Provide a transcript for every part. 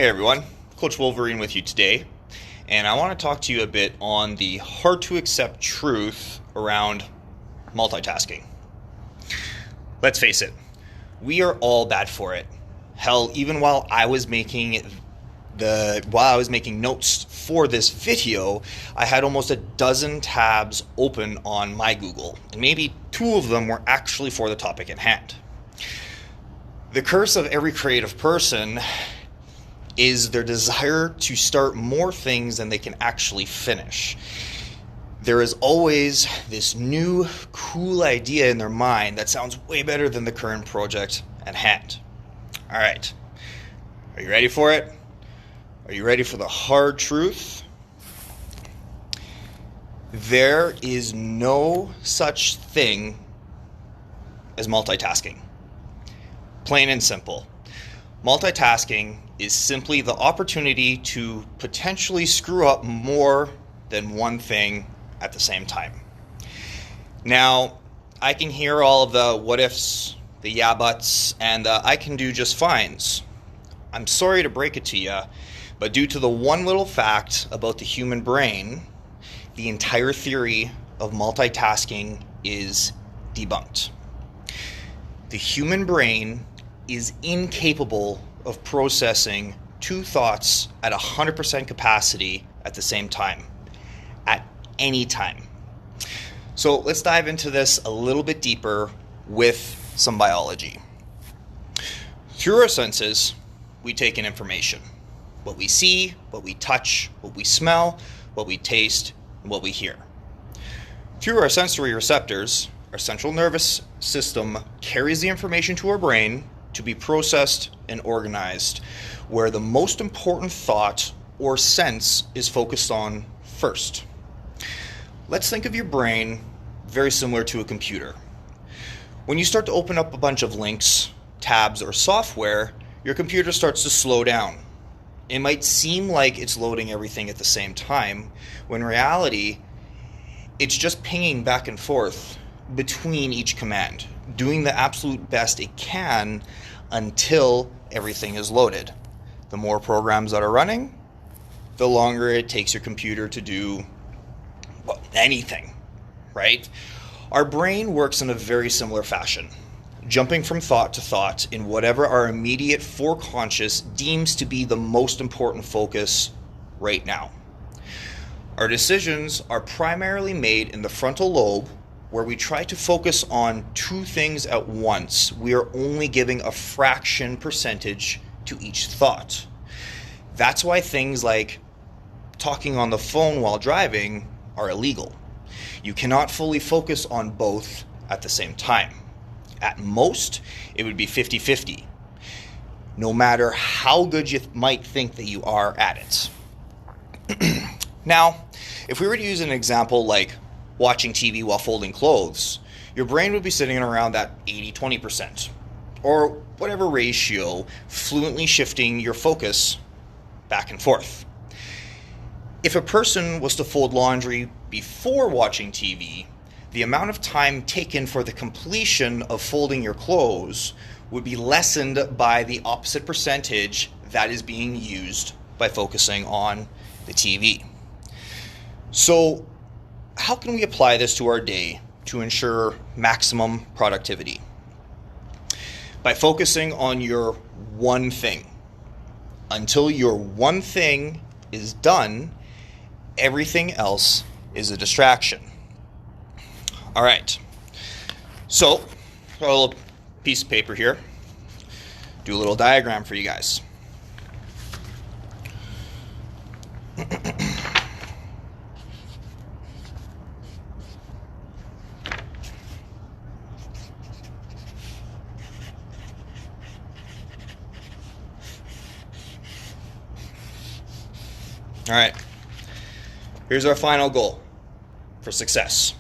Hey everyone, Coach Wolverine with you today, and I want to talk to you a bit on the hard to accept truth around multitasking. Let's face it, we are all bad for it. Hell, even while I was making notes for this video, I had almost a dozen tabs open on my Google, and maybe 2 of them were actually for the topic at hand. The curse of every creative person is their desire to start more things than they can actually finish. There is always this new, cool idea in their mind that sounds way better than the current project at hand. All right, are you ready for it? Are you ready for the hard truth? There is no such thing as multitasking. Plain and simple. Multitasking is simply the opportunity to potentially screw up more than one thing at the same time. Now, I can hear all of the what ifs, the yeah buts, and the I can do just fines. I'm sorry to break it to you, but due to the one little fact about the human brain, the entire theory of multitasking is debunked. The human brain is incapable of processing 2 thoughts at 100% capacity at the same time, at any time. So let's dive into this a little bit deeper with some biology. Through our senses, we take in information. What we see, what we touch, what we smell, what we taste, and what we hear. Through our sensory receptors, our central nervous system carries the information to our brain to be processed and organized, where the most important thought or sense is focused on first. Let's think of your brain very similar to a computer. When you start to open up a bunch of links, tabs, or software, your computer starts to slow down. It might seem like it's loading everything at the same time, when in reality, it's just pinging back and forth between each command, doing the absolute best it can until everything is loaded. The more programs that are running, the longer it takes your computer to do anything, right? Our brain works in a very similar fashion, jumping from thought to thought in whatever our immediate foreconscious deems to be the most important focus right now. Our decisions are primarily made in the frontal lobe, where we try to focus on 2 things at once. We are only giving a fraction percentage to each thought. That's why things like talking on the phone while driving are illegal. You cannot fully focus on both at the same time. At most, it would be 50-50, no matter how good you might think that you are at it. Now, if we were to use an example like watching TV while folding clothes, your brain would be sitting around that 80-20%, or whatever ratio, fluently shifting your focus back and forth. If a person was to fold laundry before watching TV, the amount of time taken for the completion of folding your clothes would be lessened by the opposite percentage that is being used by focusing on the TV. So, how can we apply this to our day to ensure maximum productivity? By focusing on your one thing. Until your one thing is done, everything else is a distraction. All right. So, got a little piece of paper here. Do a little diagram for you guys. All right, here's our final goal for success.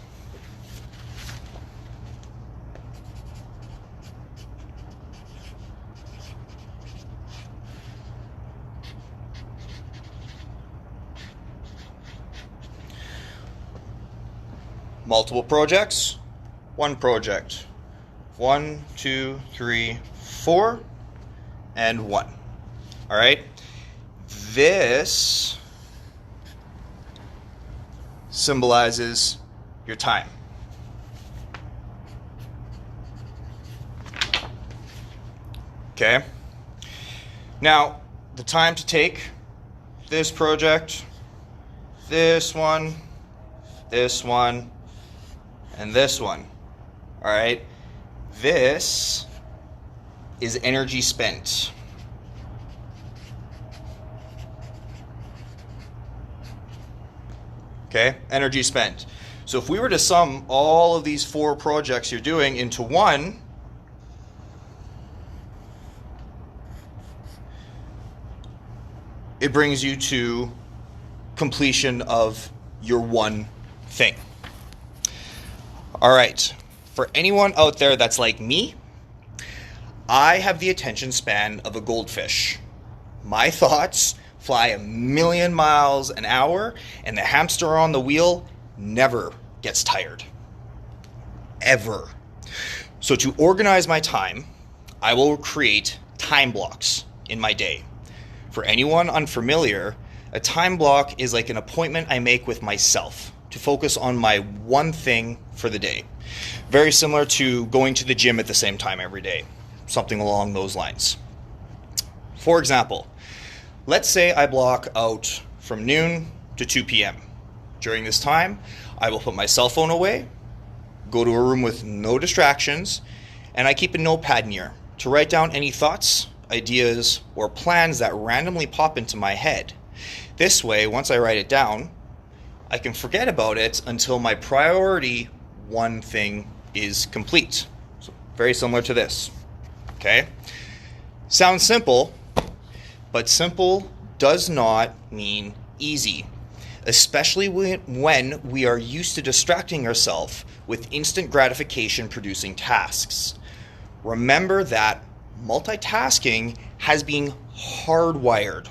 Multiple projects, one project. 1, 2, 3, 4, and 1. All right? This symbolizes your time. Okay? Now, the time to take this project, this one, and this one. All right? This is energy spent. Okay? Energy spent. So if we were to sum all of these 4 projects you're doing into one, it brings you to completion of your one thing. All right. For anyone out there that's like me, I have the attention span of a goldfish. My thoughts fly 1,000,000 miles an hour, and the hamster on the wheel never gets tired. Ever. So to organize my time, I will create time blocks in my day. For anyone unfamiliar, a time block is like an appointment I make with myself to focus on my one thing for the day. Very similar to going to the gym at the same time every day, something along those lines. For example, let's say I block out from noon to 2 p.m. During this time, I will put my cell phone away, go to a room with no distractions, and I keep a notepad near to write down any thoughts, ideas, or plans that randomly pop into my head. This way, once I write it down, I can forget about it until my priority one thing is complete. So very similar to this. Okay? Sounds simple, but simple does not mean easy, especially when we are used to distracting ourselves with instant gratification producing tasks. Remember that multitasking has been hardwired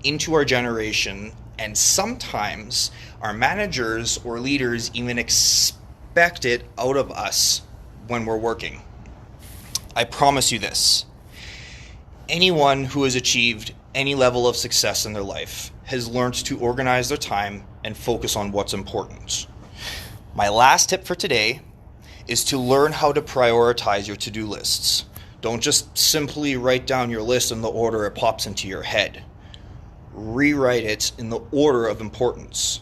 into our generation, and sometimes our managers or leaders even expect it out of us when we're working. I promise you this. Anyone who has achieved any level of success in their life has learned to organize their time and focus on what's important. My last tip for today is to learn how to prioritize your to-do lists. Don't just simply write down your list in the order it pops into your head. Rewrite it in the order of importance.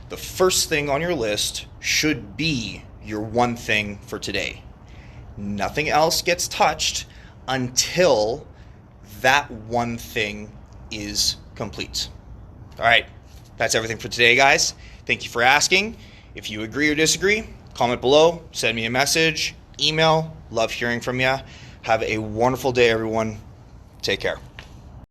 The first thing on your list should be your one thing for today. Nothing else gets touched until that one thing is complete. All right, that's everything for today, guys. Thank you for asking. If you agree or disagree, comment below, send me a message, email. Love hearing from you. Have a wonderful day, everyone. Take care.